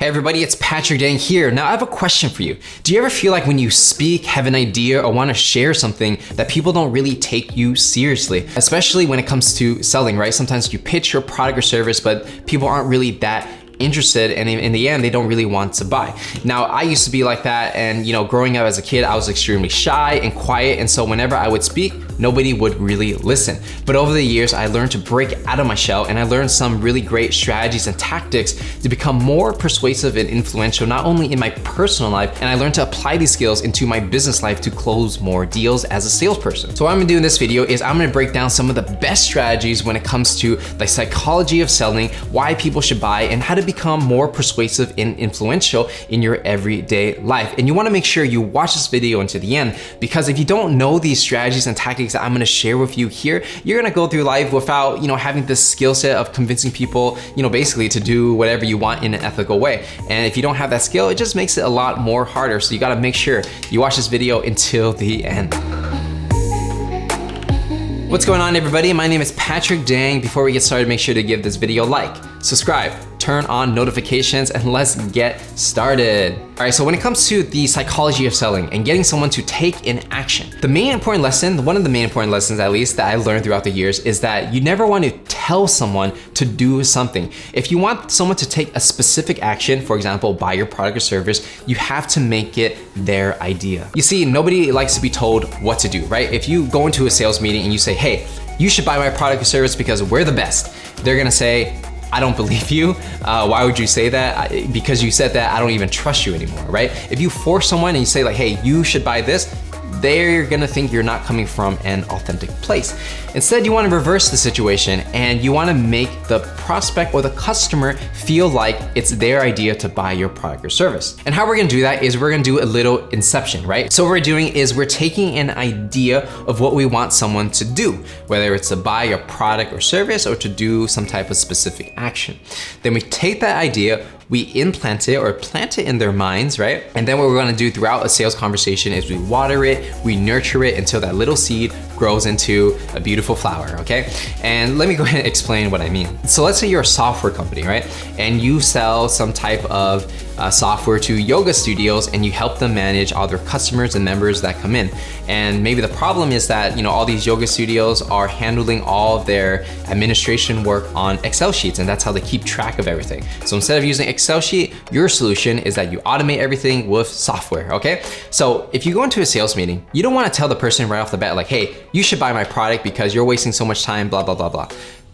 Hey everybody, it's Patrick Dang here. Now I have a question for you. Do you ever feel like when you speak, have an idea, or want to share something that people don't really take you seriously? Especially when it comes to selling, right? Sometimes you pitch your product or service, but people aren't really that interested, and in the end, they don't really want to buy. Now, I used to be like that, and growing up as a kid, I was extremely shy and quiet, and so whenever I would speak, nobody would really listen. But over the years, I learned to break out of my shell, and I learned some really great strategies and tactics to become more persuasive and influential, not only in my personal life, and I learned to apply these skills into my business life to close more deals as a salesperson. So what I'm gonna do in this video is I'm gonna break down some of the best strategies when it comes to the psychology of selling, why people should buy, and how to become more persuasive and influential in your everyday life. And you wanna make sure you watch this video until the end, because if you don't know these strategies and tactics that I'm gonna share with you here, you're gonna go through life without having this skill set of convincing people, basically to do whatever you want in an ethical way. And if you don't have that skill, it just makes it a lot more harder. So you gotta make sure you watch this video until the end. What's going on, everybody? My name is Patrick Dang. Before we get started, make sure to give this video a like, subscribe, turn on notifications, and let's get started. All right, so when it comes to the psychology of selling and getting someone to take an action, one of the main important lessons at least that I learned throughout the years is that you never want to tell someone to do something. If you want someone to take a specific action, for example, buy your product or service, you have to make it their idea. You see, nobody likes to be told what to do, right? If you go into a sales meeting and you say, hey, you should buy my product or service because we're the best, they're gonna say, I don't believe you. Why would you say that? Because you said that, I don't even trust you anymore, right? If you force someone and you say like, hey, you should buy this, they're gonna think you're not coming from an authentic place. Instead, you wanna reverse the situation and you wanna make the prospect or the customer feel like it's their idea to buy your product or service. And how we're gonna do that is we're gonna do a little inception, right? So what we're doing is we're taking an idea of what we want someone to do, whether it's to buy your product or service or to do some type of specific action. Then we take that idea, we implant it or plant it in their minds, right? And then what we're gonna do throughout a sales conversation is we water it, we nurture it until that little seed grows into a beautiful flower, okay? And let me go ahead and explain what I mean. So let's say you're a software company, right? And you sell some type of software to yoga studios and you help them manage all their customers and members that come in. And maybe the problem is that, all these yoga studios are handling all of their administration work on Excel sheets, and that's how they keep track of everything. So instead of using Excel sheet, your solution is that you automate everything with software, okay? So if you go into a sales meeting, you don't wanna tell the person right off the bat like, hey, you should buy my product because you're wasting so much time, blah, blah, blah, blah.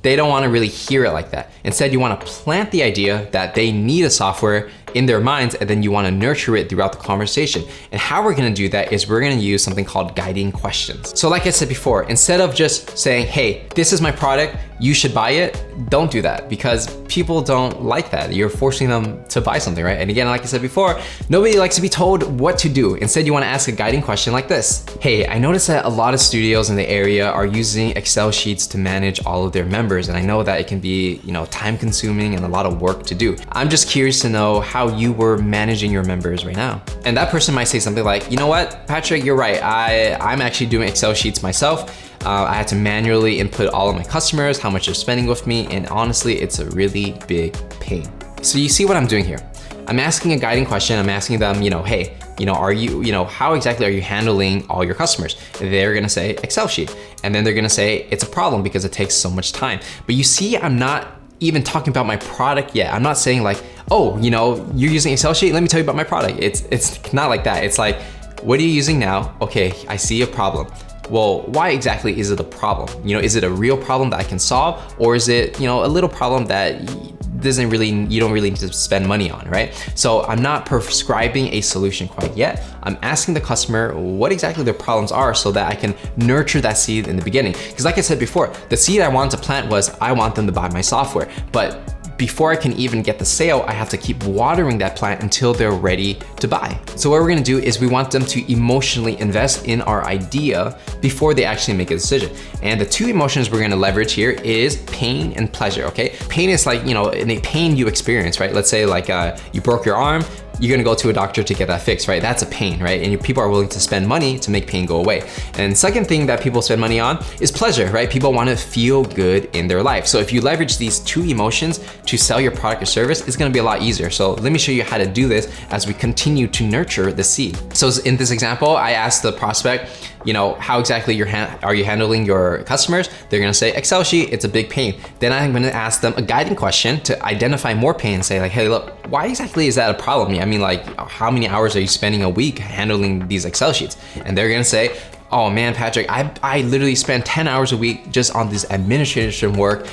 They don't wanna really hear it like that. Instead, you wanna plant the idea that they need a software in their minds, and then you wanna nurture it throughout the conversation. And how we're gonna do that is we're gonna use something called guiding questions. So like I said before, instead of just saying, hey, this is my product, you should buy it, don't do that, because people don't like that. You're forcing them to buy something, right? And again, like I said before, nobody likes to be told what to do. Instead, you wanna ask a guiding question like this. Hey, I noticed that a lot of studios in the area are using Excel sheets to manage all of their members, and I know that it can be, time consuming and a lot of work to do. I'm just curious to know how you were managing your members right now. And that person might say something like, you know what, Patrick, you're right. I'm actually doing Excel sheets myself. I had to manually input all of my customers, how much they're spending with me, and honestly, it's a really big pain. So you see what I'm doing here? I'm asking a guiding question. I'm asking them, hey, are you, how exactly are you handling all your customers? They're gonna say Excel sheet. And then they're gonna say it's a problem because it takes so much time. But you see, I'm not even talking about my product yet. I'm not saying like, oh, you're using Excel sheet, let me tell you about my product. It's not like that. It's like, what are you using now? Okay, I see a problem. Well, why exactly is it a problem? Is it a real problem that I can solve? Or is it, a little problem that you don't really need to spend money on, right? So I'm not prescribing a solution quite yet. I'm asking the customer what exactly their problems are so that I can nurture that seed in the beginning. Because like I said before, the seed I wanted to plant was I want them to buy my software. But before I can even get the sale, I have to keep watering that plant until they're ready to buy. So what we're gonna do is we want them to emotionally invest in our idea before they actually make a decision. And the two emotions we're gonna leverage here is pain and pleasure, okay? Pain is like, in a pain you experience, right? Let's say like you broke your arm, you're gonna go to a doctor to get that fixed, right? That's a pain, right? And people are willing to spend money to make pain go away. And second thing that people spend money on is pleasure, right? People wanna feel good in their life. So if you leverage these two emotions to sell your product or service, it's gonna be a lot easier. So let me show you how to do this as we continue to nurture the seed. So in this example, I asked the prospect, how exactly are you handling your customers? They're gonna say, Excel sheet, it's a big pain. Then I'm gonna ask them a guiding question to identify more pain and say like, hey, look, why exactly is that a problem? I mean, like, how many hours are you spending a week handling these Excel sheets? And they're gonna say, oh man, Patrick, I literally spend 10 hours a week just on this administration work,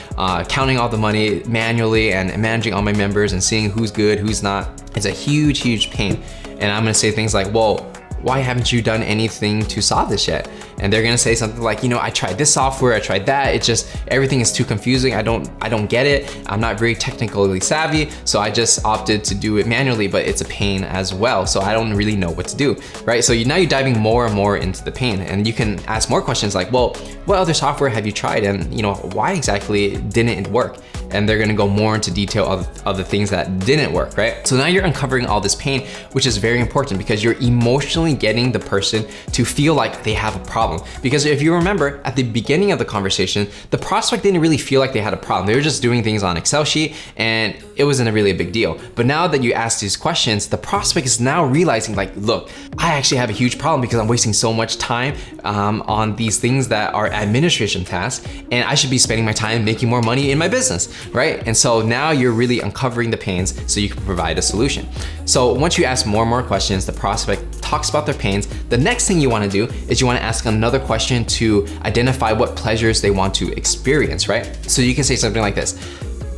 counting all the money manually and managing all my members and seeing who's good, who's not. It's a huge, huge pain. And I'm gonna say things like, well, why haven't you done anything to solve this yet? And they're gonna say something like, I tried this software, I tried that. It's just, everything is too confusing. I don't get it. I'm not very technically savvy. So I just opted to do it manually, but it's a pain as well. So I don't really know what to do, right? So now you're diving more and more into the pain, and you can ask more questions like, well, what other software have you tried? And why exactly didn't it work? And they're gonna go more into detail of the things that didn't work, right? So now you're uncovering all this pain, which is very important because you're emotionally getting the person to feel like they have a problem. Because if you remember, at the beginning of the conversation, the prospect didn't really feel like they had a problem. They were just doing things on Excel sheet and it wasn't really a big deal. But now that you ask these questions, the prospect is now realizing like, look, I actually have a huge problem because I'm wasting so much time on these things that are administration tasks, and I should be spending my time making more money in my business, right? And so now you're really uncovering the pains so you can provide a solution. So once you ask more and more questions, the prospect talks about their pains. The next thing you wanna do is you wanna ask another question to identify what pleasures they want to experience, right? So you can say something like this: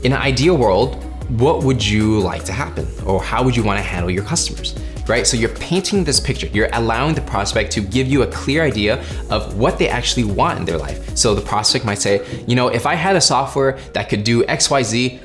in an ideal world, what would you like to happen? Or how would you wanna handle your customers? Right? So you're painting this picture. You're allowing the prospect to give you a clear idea of what they actually want in their life. So the prospect might say, if I had a software that could do XYZ,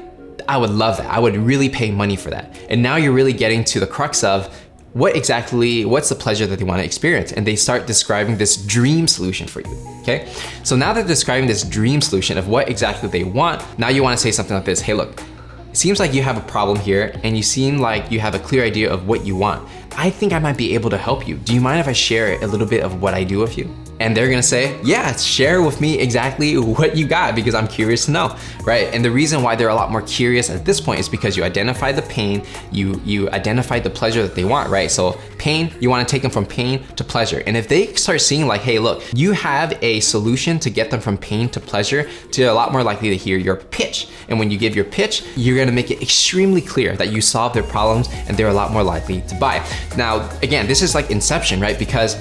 I would love that. I would really pay money for that. And now you're really getting to the crux of what's the pleasure that they want to experience? And they start describing this dream solution for you, okay? So now they're describing this dream solution of what exactly they want. Now you want to say something like this: hey, look, it seems like you have a problem here and you seem like you have a clear idea of what you want. I think I might be able to help you. Do you mind if I share a little bit of what I do with you? And they're gonna say, yeah, share with me exactly what you got because I'm curious to know, right? And the reason why they're a lot more curious at this point is because you identified the pain, you identified the pleasure that they want, right? So pain, you wanna take them from pain to pleasure. And if they start seeing like, hey, look, you have a solution to get them from pain to pleasure, they're a lot more likely to hear your pitch. And when you give your pitch, you're gonna make it extremely clear that you solve their problems and they're a lot more likely to buy. Now, again, this is like inception, right? Because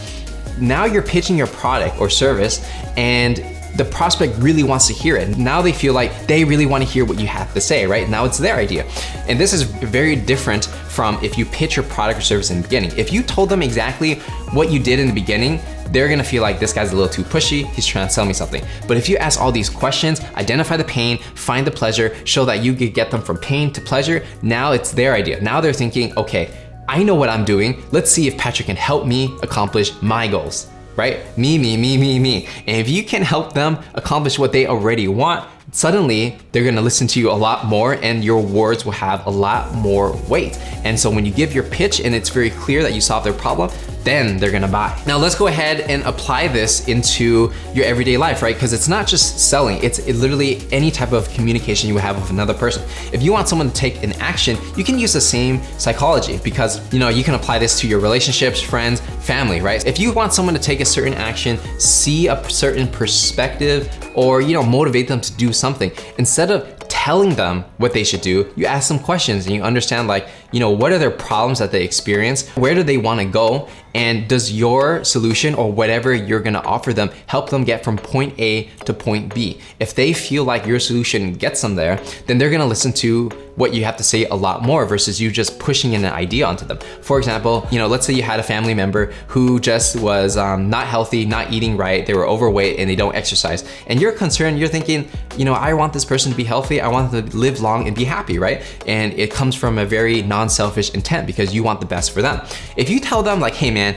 now you're pitching your product or service and the prospect really wants to hear it. Now they feel like they really want to hear what you have to say, right? Now it's their idea. And this is very different from if you pitch your product or service in the beginning. If you told them exactly what you did in the beginning, they're gonna feel like this guy's a little too pushy, he's trying to sell me something. But if you ask all these questions, identify the pain, find the pleasure, show that you could get them from pain to pleasure, now it's their idea. Now they're thinking, okay, I know what I'm doing. Let's see if Patrick can help me accomplish my goals, right? Me. And if you can help them accomplish what they already want, suddenly they're gonna listen to you a lot more and your words will have a lot more weight. And so when you give your pitch and it's very clear that you solve their problem, then they're gonna buy. Now let's go ahead and apply this into your everyday life, right? Because it's not just selling, it's literally any type of communication you have with another person. If you want someone to take an action, you can use the same psychology because you can apply this to your relationships, friends, family, right? If you want someone to take a certain action, see a certain perspective, or motivate them to do something, instead of telling them what they should do, you ask them questions and you understand what are their problems that they experience, where do they want to go, and does your solution or whatever you're gonna offer them help them get from point A to point B? If they feel like your solution gets them there, then they're gonna listen to what you have to say a lot more versus you just pushing in an idea onto them. For example, let's say you had a family member who just was not healthy, not eating right, they were overweight and they don't exercise. And you're concerned, you're thinking, I want this person to be healthy, I want them to live long and be happy, right? And it comes from a very non-selfish intent because you want the best for them. If you tell them like, hey man,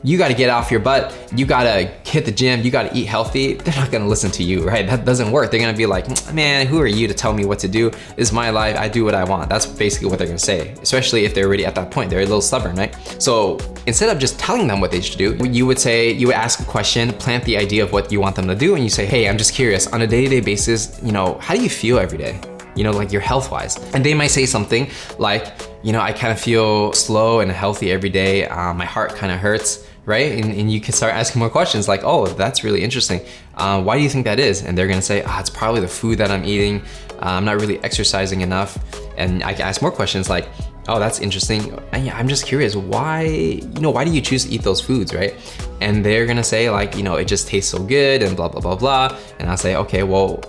You gotta get off your butt, you gotta hit the gym, you gotta eat healthy, they're not gonna listen to you, right? That doesn't work. They're gonna be like, man, who are you to tell me what to do? This is my life, I do what I want. That's basically what they're gonna say, especially if they're already at that point. They're a little stubborn, right? So instead of just telling them what they should do, you would ask a question, plant the idea of what you want them to do, and you say, hey, I'm just curious, on a day-to-day basis, how do you feel every day? Like your health-wise. And they might say something like, I kind of feel slow and healthy every day. My heart kind of hurts, right? And you can start asking more questions like, oh, that's really interesting. Why do you think that is? And they're gonna say, it's probably the food that I'm eating. I'm not really exercising enough. And I can ask more questions like, oh, that's interesting. I'm just curious, why do you choose to eat those foods, right? And they're gonna say like, it just tastes so good and blah, blah, blah, blah. And I'll say, okay, well,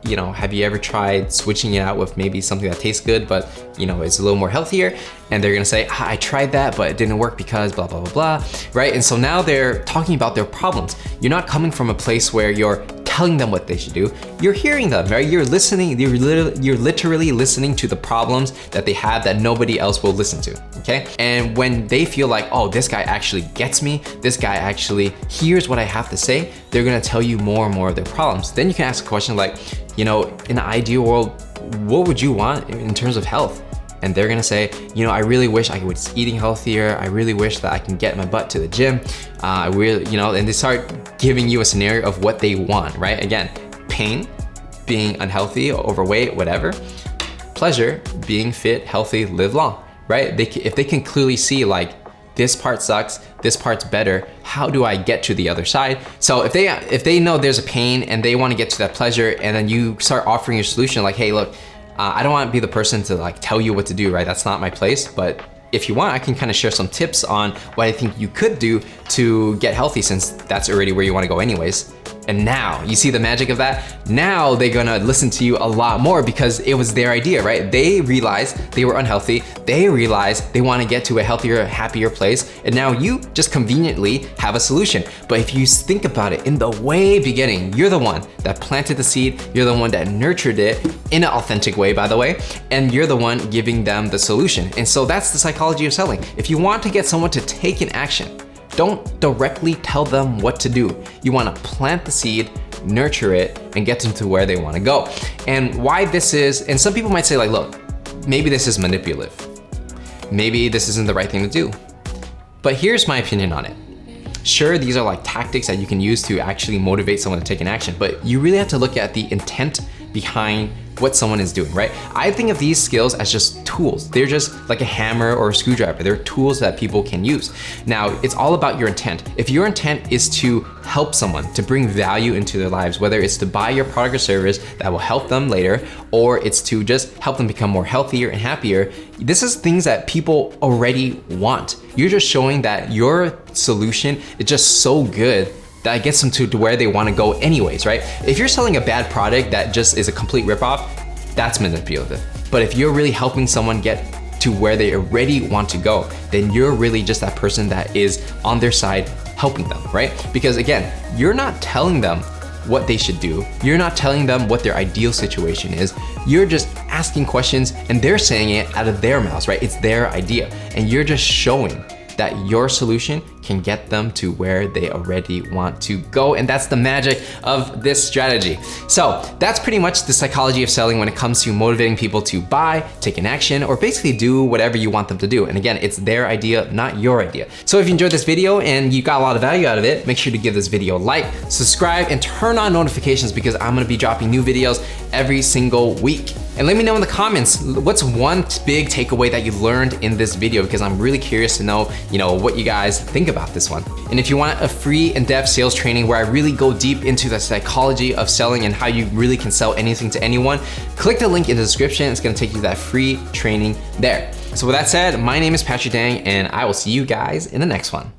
have you ever tried switching it out with maybe something that tastes good, but it's a little more healthier? And they're gonna say, I tried that, but it didn't work because blah, blah, blah, blah, right? And so now they're talking about their problems. You're not coming from a place where you're telling them what they should do. You're hearing them, right? You're listening, you're literally listening to the problems that they have that nobody else will listen to, okay? And when they feel like, oh, this guy actually gets me, this guy actually hears what I have to say, they're gonna tell you more and more of their problems. Then you can ask a question like, in an ideal world, what would you want in terms of health? And they're gonna say, I really wish I was eating healthier. I really wish that I can get my butt to the gym. I really, and they start giving you a scenario of what they want, right? Again, pain, being unhealthy, overweight, whatever. Pleasure, being fit, healthy, live long, right? If they can clearly see like, this part sucks, this part's better, how do I get to the other side? So if they know there's a pain and they wanna get to that pleasure, and then you start offering your solution like, hey, look, I don't want to be the person to like tell you what to do, right? That's not my place, but if you want, I can kind of share some tips on what I think you could do to get healthy, since that's already where you want to go anyways. And now, you see the magic of that? Now they're gonna listen to you a lot more because it was their idea, right? They realized they were unhealthy. They realized they wanna get to a healthier, happier place. And now you just conveniently have a solution. But if you think about it in the way beginning, you're the one that planted the seed. You're the one that nurtured it in an authentic way, by the way. And you're the one giving them the solution. And so that's the psychology of selling. If you want to get someone to take an action, don't directly tell them what to do. You wanna plant the seed, nurture it, and get them to where they wanna go. And why this is, and some people might say like, look, maybe this is manipulative. Maybe this isn't the right thing to do. But here's my opinion on it. Sure, these are like tactics that you can use to actually motivate someone to take an action, but you really have to look at the intent behind what someone is doing, right? I think of these skills as just tools. They're just like a hammer or a screwdriver. They're tools that people can use. Now, it's all about your intent. If your intent is to help someone, to bring value into their lives, whether it's to buy your product or service that will help them later, or it's to just help them become more healthier and happier, this is things that people already want. You're just showing that your solution is just so good that gets them to where they want to go anyways, right? If you're selling a bad product that just is a complete ripoff, that's manipulative. But if you're really helping someone get to where they already want to go, then you're really just that person that is on their side helping them, right? Because again, you're not telling them what they should do. You're not telling them what their ideal situation is. You're just asking questions and they're saying it out of their mouths, right? It's their idea. And you're just showing that your solution can get them to where they already want to go. And that's the magic of this strategy. So that's pretty much the psychology of selling when it comes to motivating people to buy, take an action, or basically do whatever you want them to do. And again, it's their idea, not your idea. So if you enjoyed this video and you got a lot of value out of it, make sure to give this video a like, subscribe, and turn on notifications because I'm gonna be dropping new videos every single week. And let me know in the comments, what's one big takeaway that you learned in this video, because I'm really curious to know, what you guys think about this one. And if you want a free in-depth sales training where I really go deep into the psychology of selling and how you really can sell anything to anyone, click the link in the description. It's gonna take you to that free training there. So with that said, my name is Patrick Dang and I will see you guys in the next one.